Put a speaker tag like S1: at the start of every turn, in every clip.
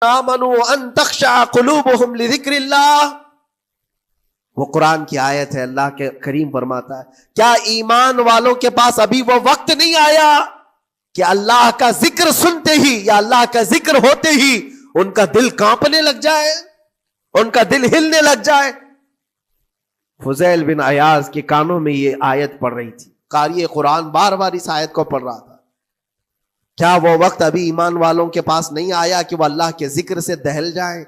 S1: آمنوا ان تخشع قلوبهم لذکر اللہ. وہ قرآن کی آیت ہے. اللہ کے کریم فرماتا ہے کیا ایمان والوں کے پاس ابھی وہ وقت نہیں آیا کہ اللہ کا ذکر سنتے ہی یا اللہ کا ذکر ہوتے ہی ان کا دل کانپنے لگ جائے, ان کا دل ہلنے لگ جائے. فضیل بن عیاض کے کانوں میں یہ آیت پڑھ رہی تھی. قاری قرآن بار بار اس آیت کو پڑھ رہا تھا. کیا وہ وقت ابھی ایمان والوں کے پاس نہیں آیا کہ وہ اللہ کے ذکر سے دہل جائیں؟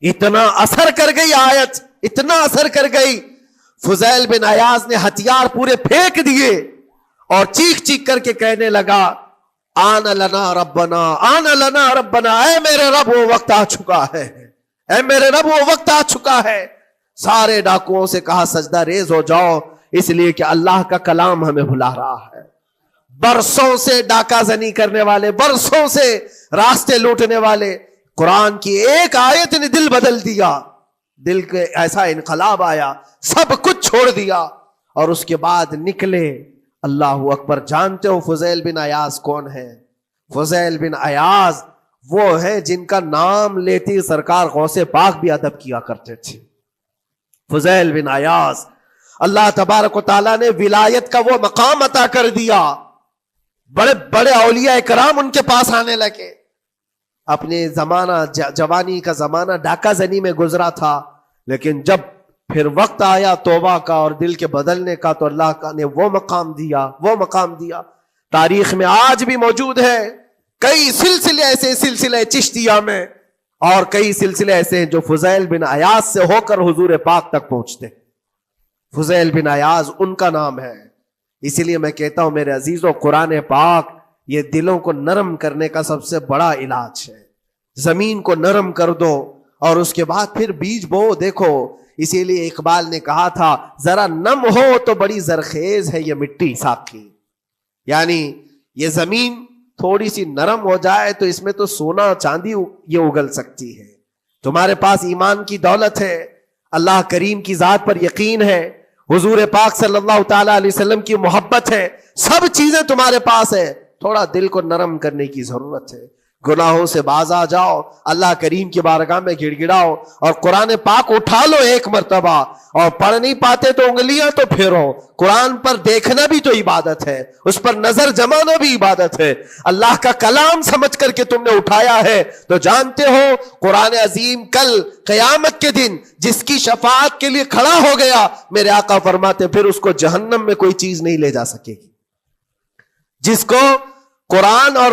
S1: اتنا اثر کر گئی آیت, اتنا اثر کر گئی. فضیل بن عیاض نے ہتھیار پورے پھینک دیے اور چیخ چیخ کر کے کہنے لگا آن لنا ربنا, آن لنا ربنا, اے میرے رب وہ وقت آ چکا ہے, اے میرے رب وہ وقت آ چکا ہے. سارے ڈاکوؤں سے کہا سجدہ ریز ہو جاؤ, اس لیے کہ اللہ کا کلام ہمیں بلا رہا ہے. برسوں سے ڈاکہ زنی کرنے والے, برسوں سے راستے لوٹنے والے, قرآن کی ایک آیت نے دل بدل دیا. دل کے ایسا انقلاب آیا, سب کچھ چھوڑ دیا اور اس کے بعد نکلے. اللہ اکبر. جانتے ہو فضیل بن عیاض کون ہے؟ فضیل بن عیاض وہ ہیں جن کا نام لیتی سرکار غوث پاک بھی ادب کیا کرتے تھے. فضیل بن عیاض اللہ تبارک و تعالیٰ نے ولایت کا وہ مقام عطا کر دیا. بڑے بڑے اولیاء کرام ان کے پاس آنے لگے. اپنے زمانہ جوانی کا زمانہ ڈاکہ زنی میں گزرا تھا, لیکن جب پھر وقت آیا توبہ کا اور دل کے بدلنے کا تو اللہ نے وہ مقام دیا, وہ مقام دیا. تاریخ میں آج بھی موجود ہے کئی سلسلے ایسے, سلسلے چشتیہ میں, اور کئی سلسلے ایسے ہیں جو فضیل بن عیاض سے ہو کر حضور پاک تک پہنچتے. فضیل بن عیاض ان کا نام ہے. اسی لیے میں کہتا ہوں میرے عزیزوں, قرآن پاک یہ دلوں کو نرم کرنے کا سب سے بڑا علاج ہے. زمین کو نرم کر دو اور اس کے بعد پھر بیج بو. دیکھو اسی لیے اقبال نے کہا تھا ذرا نم ہو تو بڑی زرخیز ہے یہ مٹی ساکھی. یعنی یہ زمین تھوڑی سی نرم ہو جائے تو اس میں تو سونا چاندی یہ اگل سکتی ہے. تمہارے پاس ایمان کی دولت ہے, اللہ کریم کی ذات پر یقین ہے, حضور پاک صلی اللہ تعالی علیہ وسلم کی محبت ہے, سب چیزیں تمہارے پاس ہے. تھوڑا دل کو نرم کرنے کی ضرورت ہے. گناہوں سے باز آ جاؤ, اللہ کریم کی بارگاہ میں گڑ گڑاؤ اور قرآن پاک اٹھا لو ایک مرتبہ. اور پڑھ نہیں پاتے تو انگلیاں تو پھیرو. قرآن پر دیکھنا بھی تو عبادت ہے, اس پر نظر جمانا بھی عبادت ہے. اللہ کا کلام سمجھ کر کے تم نے اٹھایا ہے تو جانتے ہو قرآن عظیم کل قیامت کے دن جس کی شفاعت کے لیے کھڑا ہو گیا, میرے آقا فرماتے پھر اس کو جہنم میں کوئی چیز نہیں لے جا سکے گی. جس کو قرآن اور